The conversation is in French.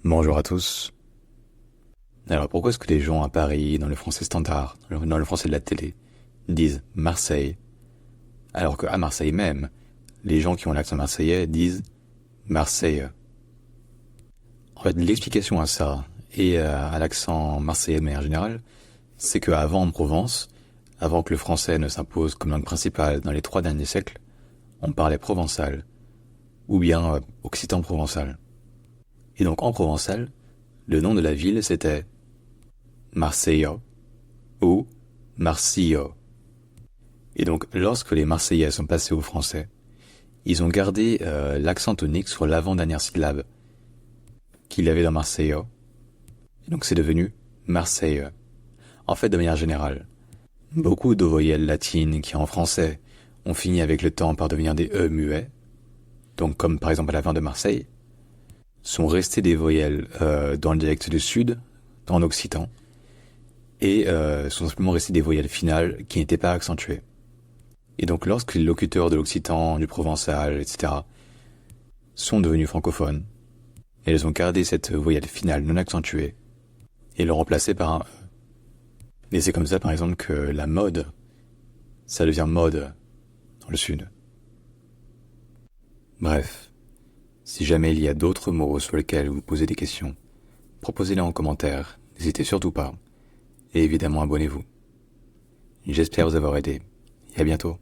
Bonjour à tous. Alors pourquoi est-ce que les gens à Paris, dans le français standard, dans le français de la télé, disent Marseille, alors qu'à Marseille même, les gens qui ont l'accent marseillais disent Marseille. En fait, l'explication à ça, et à l'accent marseillais de manière générale, c'est qu'avant en Provence, avant que le français ne s'impose comme langue principale dans les 3 derniers siècles, on parlait provençal, ou bien occitan provençal. Et donc en provençal, le nom de la ville c'était Marseilla ou Marsillo. Et donc, lorsque les Marseillais sont passés au français, ils ont gardé l'accent tonique sur l'avant-dernière syllabe qu'il y avait dans Marseille. Et donc, c'est devenu Marseille. En fait, de manière générale, beaucoup de voyelles latines qui, en français, ont fini avec le temps par devenir des E muets, donc comme par exemple à la fin de Marseille, sont restées des voyelles dans le dialecte du Sud, en occitan, et sont simplement restées des voyelles finales qui n'étaient pas accentuées. Et donc lorsque les locuteurs de l'occitan, du provençal, etc. sont devenus francophones, elles ont gardé cette voyelle finale non accentuée et l'ont remplacée par un E. Et c'est comme ça par exemple que la mode, ça devient mode dans le sud. Bref, si jamais il y a d'autres mots sur lesquels vous posez des questions, proposez-les en commentaire, n'hésitez surtout pas, et évidemment abonnez-vous. J'espère vous avoir aidé, et à bientôt.